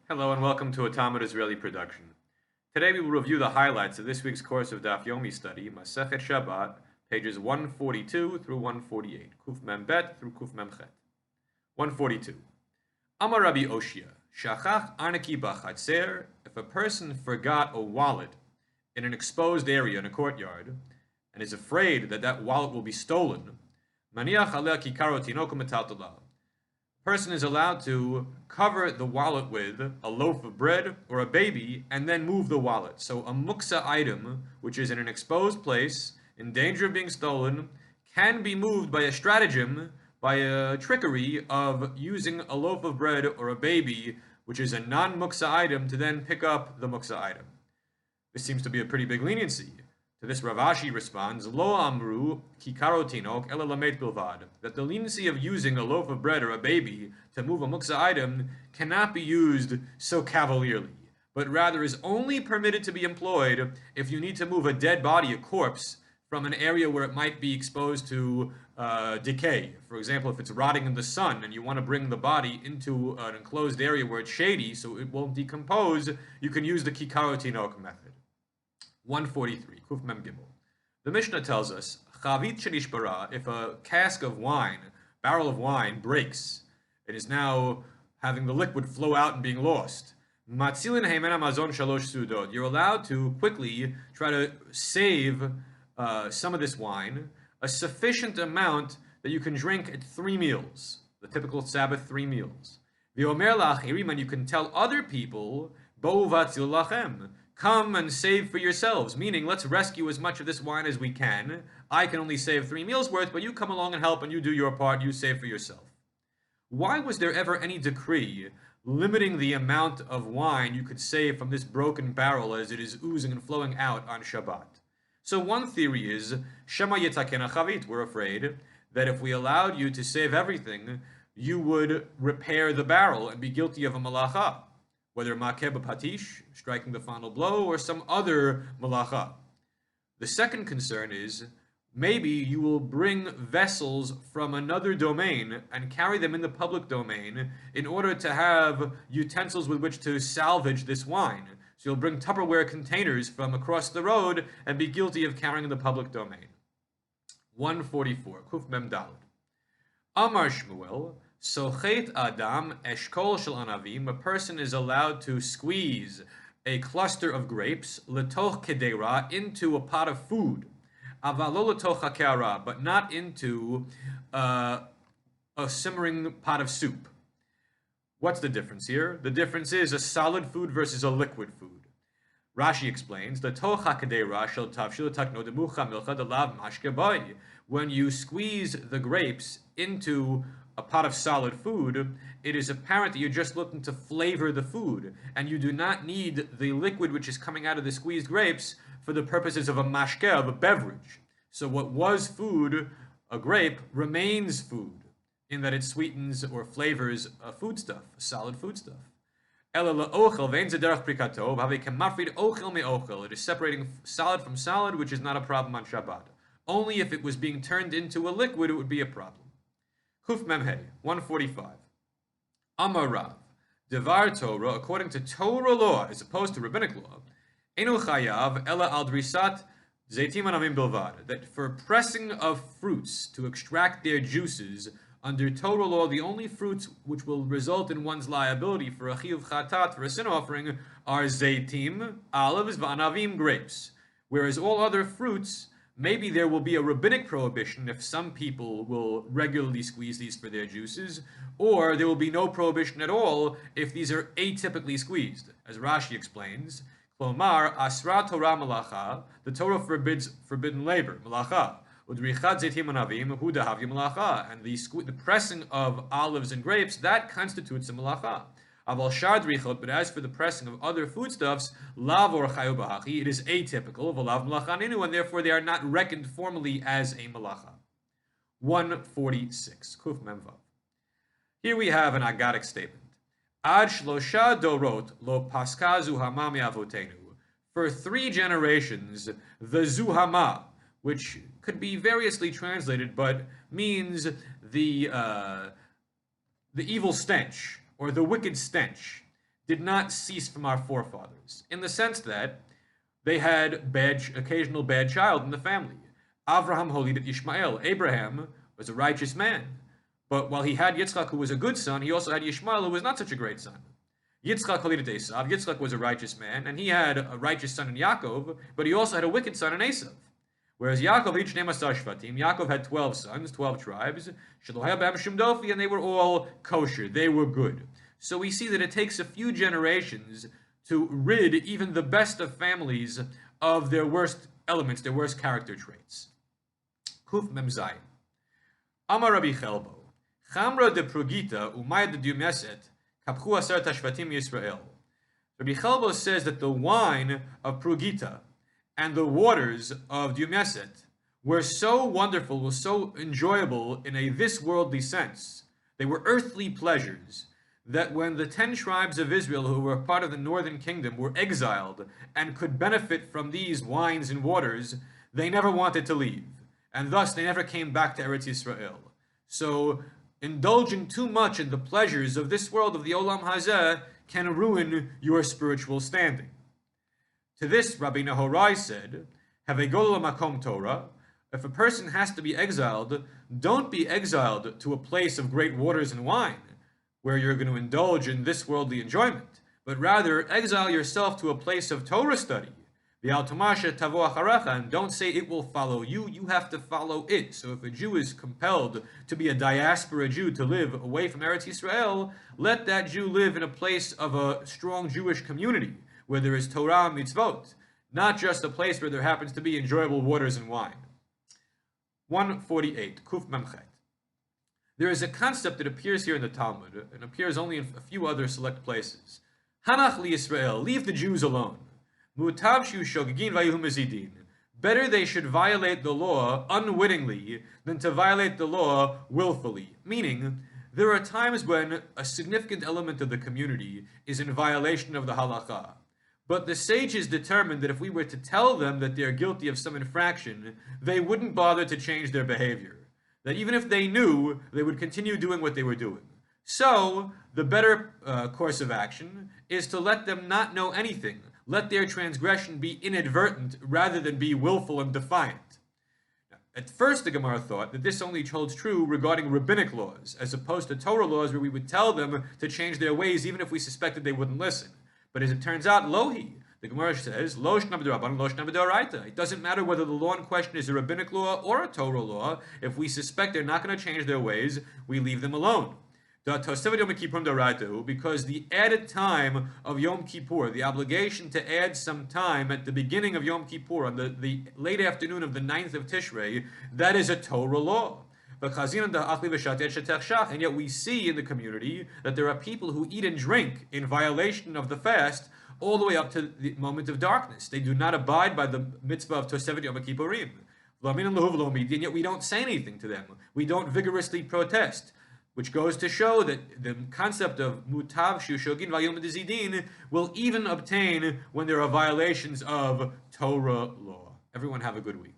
Hello and welcome to a Talmud Israeli production. Today we will review the highlights of this week's course of Daf Yomi study, Masechet Shabbat, pages 142 through 148, Kuf Mem Bet through Kuf Mem Chet. 142. Amar Rabbi Oshia, Shachach Arnaki Bachatzer, if a person forgot a wallet in an exposed area in a courtyard, and is afraid that that wallet will be stolen, Maniach Aleh Kikaro Tinoko Metaltalah. Person is allowed to cover the wallet with a loaf of bread or a baby and then move the wallet. So a muksa item, which is in an exposed place, in danger of being stolen, can be moved by a stratagem, by a trickery of using a loaf of bread or a baby, which is a non-muksa item, to then pick up the muksa item. This seems to be a pretty big leniency. To this Rav Ashi responds, Lo amru kikaro tinok ela lamet bilvad, that the leniency of using a loaf of bread or a baby to move a muksa item cannot be used so cavalierly, but rather is only permitted to be employed if you need to move a dead body, a corpse, from an area where it might be exposed to decay. For example, if it's rotting in the sun and you want to bring the body into an enclosed area where it's shady so it won't decompose, you can use the kikaro tinok method. 143, Kuf Mem Gimel. The Mishnah tells us, Chavit shenishbara, if a cask of wine, barrel of wine, breaks, it is now having the liquid flow out and being lost. Matzilin heimena mazon shalosh sudot. You're allowed to quickly try to save some of this wine, a sufficient amount that you can drink at 3 meals, the typical Sabbath 3 meals. V'omer la'achirim, and you can tell other people, bo'u v'atzil lachem, come and save for yourselves, meaning let's rescue as much of this wine as we can. I can only save 3 meals worth, but you come along and help and you do your part, you save for yourself. Why was there ever any decree limiting the amount of wine you could save from this broken barrel as it is oozing and flowing out on Shabbat? So one theory is, Shema yitakena chavit, we're afraid that if we allowed you to save everything, you would repair the barrel and be guilty of a malacha, whether makeh b'patish, striking the final blow, or some other malacha. The second concern is, maybe you will bring vessels from another domain and carry them in the public domain in order to have utensils with which to salvage this wine. So you'll bring Tupperware containers from across the road and be guilty of carrying in the public domain. 144, Kuf Mem Daled. Amar Shmuel, Sochet Adam Eshkol Shel Anavim, a person is allowed to squeeze a cluster of grapes, Letoch Kedera, into a pot of food, Avalo Letoch HaKeara, but not into a simmering pot of soup. What's the difference here? The difference is a solid food versus a liquid food. Rashi explains, Letoch HaKedera Shel Tavshil Takno Demucha Milcha Delav Mashke Bai. When you squeeze the grapes into a pot of solid food, it is apparent that you're just looking to flavor the food, and you do not need the liquid which is coming out of the squeezed grapes for the purposes of a mashke, of a beverage. So what was food, a grape, remains food, in that it sweetens or flavors a foodstuff, a solid foodstuff. It is separating solid from solid, which is not a problem on Shabbat. Only if it was being turned into a liquid, it would be a problem. Kuf Memhe, 145. Amar Rav, Devar Torah, according to Torah law, as opposed to rabbinic law, Enu Chayav Ela Al Drisat Zeitim Anavim Bilvad, that for pressing of fruits to extract their juices, under Torah law, the only fruits which will result in one's liability for a chiyuv chatat, for a sin offering, are Zeitim, olives, V'anavim, grapes. Whereas all other fruits, maybe there will be a rabbinic prohibition if some people will regularly squeeze these for their juices, or there will be no prohibition at all if these are atypically squeezed. As Rashi explains, Klomar, Asra Torah Malacha, the Torah forbids forbidden labor, Malacha. Udrichat Zeitim Anavim, Hu Dahavya Malacha, and the pressing of olives and grapes, that constitutes a Malacha. Aval shar drichot, but as for the pressing of other foodstuffs, lav or chayu b'hachi, it is atypical of a lav malachaninu, and therefore they are not reckoned formally as a malacha. 146, Kuf Memvav. Here we have an agadic statement. Ad shlosha dorot lo paska zuhama mi'avotenu. For 3 generations, the zuhama, which could be variously translated, but means the evil stench, or the wicked stench, did not cease from our forefathers, in the sense that they had occasional bad child in the family. Avraham holided Ishmael. Abraham was a righteous man. But while he had Yitzchak, who was a good son, he also had Ishmael, who was not such a great son. Yitzchak holided Esav. Yitzchak was a righteous man, and he had a righteous son in Yaakov, but he also had a wicked son in Esav. Whereas Yaakov, each name Shvatim, Yaakov had 12 sons, 12 tribes, and they were all kosher, they were good. So we see that it takes a few generations to rid even the best of families of their worst elements, their worst character traits. Kuf Mem Zayin. Amar Rabbi Chelbo, Chamra de Prugita Umay de Dumeset Kapchu Aser Tashvatim Yisrael. Rabbi Chelbo says that the wine of Prugita and the waters of Dumeset were so wonderful, were so enjoyable in a this-worldly sense. They were earthly pleasures, that when the 10 tribes of Israel who were part of the northern kingdom were exiled and could benefit from these wines and waters, they never wanted to leave. And thus they never came back to Eretz Yisrael. So indulging too much in the pleasures of this world, of the Olam Hazeh, can ruin your spiritual standing. To this, Rabbi Nehorai said, Havegol makom Torah, if a person has to be exiled, don't be exiled to a place of great waters and wine, where you're going to indulge in this worldly enjoyment, but rather exile yourself to a place of Torah study. And don't say it will follow you, you have to follow it. So if a Jew is compelled to be a diaspora Jew, to live away from Eretz Yisrael, let that Jew live in a place of a strong Jewish community, where there is Torah and mitzvot, not just a place where there happens to be enjoyable waters and wine. 148, Kuf Memchet. There is a concept that appears here in the Talmud, and appears only in a few other select places. Hanach li Yisrael, leave the Jews alone. Mutav shu shogegin vayuhu mezidin. Better they should violate the law unwittingly than to violate the law willfully. Meaning, there are times when a significant element of the community is in violation of the halakha. But the sages determined that if we were to tell them that they are guilty of some infraction, they wouldn't bother to change their behavior. That even if they knew, they would continue doing what they were doing. So, the better course of action is to let them not know anything. Let their transgression be inadvertent rather than be willful and defiant. Now, at first, the Gemara thought that this only holds true regarding rabbinic laws, as opposed to Torah laws where we would tell them to change their ways even if we suspected they wouldn't listen. But as it turns out, lohi. The Gemara says, lo shnam b'd'rabbanan, lo shnam b'd'oraita. It doesn't matter whether the law in question is a rabbinic law or a Torah law. If we suspect they're not going to change their ways, we leave them alone. Because the added time of Yom Kippur, the obligation to add some time at the beginning of Yom Kippur, on the late afternoon of the 9th of Tishrei, that is a Torah law. And yet we see in the community that there are people who eat and drink in violation of the fast all the way up to the moment of darkness. They do not abide by the mitzvah of Tosefet Yom Kippurim. And yet we don't say anything to them. We don't vigorously protest, which goes to show that the concept of mutav shu shogin vayom dezidin will even obtain when there are violations of Torah law. Everyone have a good week.